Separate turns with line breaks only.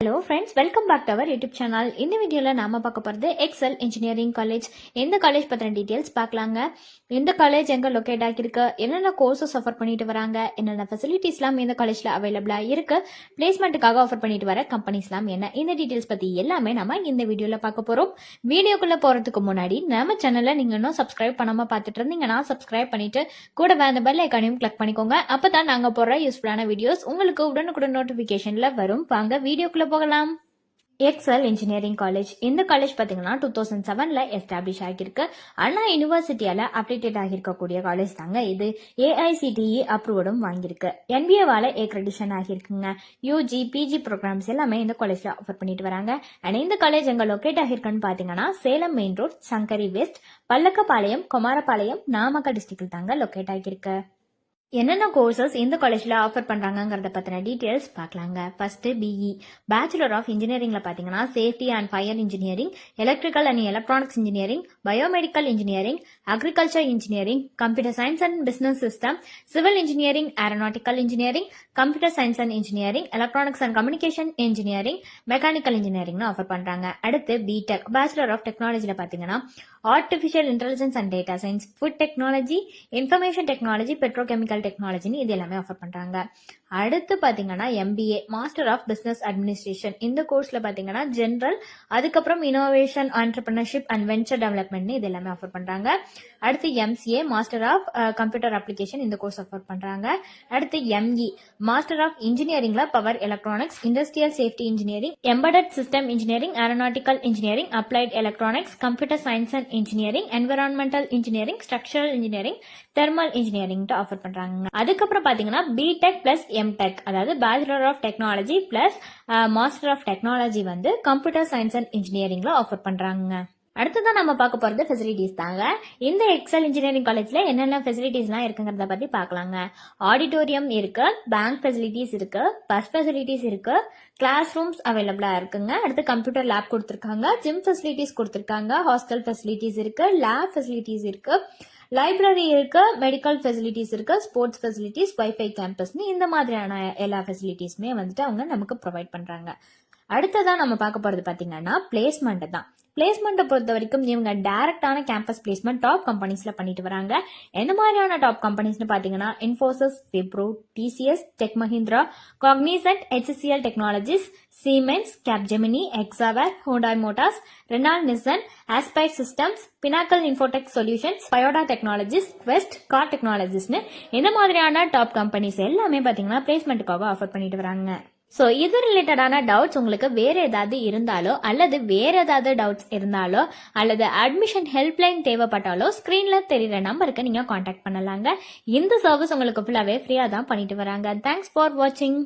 Hello friends, welcome back to our YouTube channel. இந்த வீடியோவில் நாம பார்க்க போகிறது எக்ஸல் இன்ஜினியரிங் காலேஜ். இந்த காலேஜ் பற்றின டீட்டெயில்ஸ் பார்க்கலாங்க. இந்த காலேஜ் எங்கே லொக்கேட் ஆகிருக்கு, என்னென்ன கோர்சஸ் ஆஃபர் பண்ணிட்டு வராங்க, என்னென்ன ஃபெசிலிட்டிஸ்லாம் இந்த காலேஜில் அவைலபிளாக இருக்கு, பிளேஸ்மெண்ட்டுக்காக ஆஃபர் பண்ணிட்டு வர கம்பெனிஸ்லாம் என்ன, இந்த டீட்டெயில்ஸ் பற்றி எல்லாமே நம்ம இந்த வீடியோவில் பார்க்க போகிறோம். வீடியோக்குள்ளே போகிறதுக்கு முன்னாடி நம்ம சேனலை நீங்கள் இன்னும் சப்ஸ்கிரைப் பண்ணாமல் பார்த்துட்டு இருந்தீங்கன்னா சப்ஸ்கிரைப் பண்ணிட்டு கூடவே அந்த பெல் ஐக்கானையும் கிளிக் பண்ணிக்கோங்க. அப்போ தான் நாங்கள் போடுற யூஸ்ஃபுல்லான வீடியோஸ் உங்களுக்கு உடனுக்குடன் நோட்டிஃபிகேஷனில் வரும். வாங்க வீடியோக்குள்ளே போகலாம். XL engineering college. இந்த காலேஜ் பார்த்தீங்கன்னா 2007 எஸ்டாப்ளிஷ் ஆகியிருக்கு. அண்ணா யூனிவர்சிட்டியால அப்டேட் ஆகியிருக்கக்கூடிய காலேஜ் தாங்க இது. ஏஐசிடிஇ அப்ரூவடும் வாங்கியிருக்கு. என்பிஏவால ஏக்ரெடிஷன் ஆகியிருக்குங்க. யூஜி பிஜி ப்ரோக்ராம்ஸ் எல்லாமே இந்த காலேஜ்ல ஆஃபர் பண்ணிட்டு வராங்க. அண்ட் இந்த காலேஜ் எங்க லொக்கேட் ஆகியிருக்குன்னு பாத்தீங்கன்னா Salem main road, Sankari west, Pallakkapalayam, Kumarapalayam, Namakkal டிஸ்ட்ரிக்ட்ல தாங்க லொக்கேட் ஆகியிருக்கு. என்னென்ன கோர்சஸ் இந்த காலேஜில் ஆஃபர் பண்ணுறாங்கிறத பற்றின டீட்டெயில்ஸ் பார்க்கலாங்க. ஃபர்ஸ்ட் பிஇ பேச்சுலர் ஆஃப் இன்ஜினியரிங்கில் பார்த்தீங்கன்னா safety and fire engineering, electrical and electronics engineering, biomedical engineering, agriculture engineering, computer science and business system, civil engineering, aeronautical engineering, computer science and engineering, electronics and communication engineering, mechanical இன்ஜினியரிங்னு offer பண்ணுறாங்க. அடுத்து B Tech bachelor of டெக்னாலஜியில் பார்த்தீங்கன்னா artificial intelligence and data science, food technology, information technology, petrochemical டெக்னாலஜின்னு இது எல்லாமே offer பண்றாங்க. அடுத்து பாத்தீங்கன்னா MBA master of business administration. இந்த கோர்ஸ்ல பாத்தீங்கன்னா ஜெனரல், அதுக்கப்புறம் innovation, entrepreneurship and venture development இது எல்லாமே ஆஃபர் பண்றாங்க. அடுத்து MCA master of computer application, இந்த கோர்ஸ் ஆஃபர் பண்றாங்க. அடுத்து எம்இ மாஸ்டர் ஆஃப் இன்ஜினியரிங்ல power electronics, industrial safety engineering, embedded system engineering, aeronautical engineering, applied electronics, computer science and engineering, environmental engineering, structural engineering, thermal engineering offer பண்றாங்க. அதுக்கப்புறம் பாத்தீங்கன்னா B Tech plus M Tech, அதாவது bachelor of technology plus master of technology வந்து computer science and இன்ஜினியரிங்ல offer பண்றாங்க. அடுத்ததான் நம்ம பார்க்க போறது ஃபெசிலிட்டிஸ் தாங்க. இந்த எக்ஸல் இன்ஜினியரிங் காலேஜ்ல என்னென்ன ஃபெசிலிட்டிஸ்லாம் இருக்குங்கிறத பத்தி பார்க்கலாங்க. ஆடிட்டோரியம் இருக்கு, பேங்க் ஃபெசிலிட்டிஸ் இருக்கு, பஸ் ஃபெசிலிட்டிஸ் இருக்கு, கிளாஸ் ரூம்ஸ் அவைலபிளா இருக்குங்க. அடுத்து கம்ப்யூட்டர் லேப் கொடுத்துருக்காங்க, ஜிம் ஃபெசிலிட்டிஸ் கொடுத்துருக்காங்க, ஹாஸ்டல் ஃபெசிலிட்டிஸ் இருக்கு, லேப் ஃபெசிலிட்டிஸ் இருக்கு, லைப்ரரி இருக்கு, மெடிக்கல் ஃபெசிலிட்டிஸ் இருக்கு, ஸ்போர்ட்ஸ் ஃபெசிலிட்டிஸ், வைஃபை கேம்பஸ்னு இந்த மாதிரியான எல்லா ஃபெசிலிட்டிஸுமே வந்துட்டு அவங்க நமக்கு ப்ரொவைட் பண்றாங்க. அடுத்ததான் நம்ம பார்க்க போறது பாத்தீங்கன்னா பிளேஸ்மெண்ட் தான். பிளேஸ்மெண்ட்டை பொறுத்த வரைக்கும் இவங்க டைரக்டான கேம்பஸ் பிளேஸ்மெண்ட் டாப் கம்பெனிஸ்ல பண்ணிட்டு வராங்க. எந்த மாதிரியான டாப் கம்பெனிஸ்னு பாத்தீங்கன்னா Infosys, Wipro, TCS, Tech Mahindra, Cognizant, HCL Technologies, Siemens, Capgemini, எக்ஸாவேர், Hyundai Motors, Renault Nissan, Aspire Systems, Pinnacle Infotech Solutions, Payoda Technologies, West Car டெக்னாலஜிஸ்னு இந்த மாதிரியான டாப் கம்பெனிஸ் எல்லாமே பாத்தீங்கன்னா பிளேஸ்மெண்ட்டுக்காக ஆஃபர் பண்ணிட்டு வராங்க. ஸோ இது ரிலேட்டடான டவுட்ஸ் உங்களுக்கு வேற ஏதாவது இருந்தாலோ அல்லது வேற ஏதாவது டவுட்ஸ் இருந்தாலோ அல்லது அட்மிஷன் ஹெல்ப்லைன் தேவைப்பட்டாலோ ஸ்கிரீன்ல தெரியுற நம்பருக்கு நீங்க கான்டாக்ட் பண்ணலாங்க. இந்த சர்வீஸ் உங்களுக்கு ஃபுல்லாவே ஃப்ரீயா தான் பண்ணிட்டு வராங்க. தேங்க்ஸ் ஃபார் வாட்சிங்.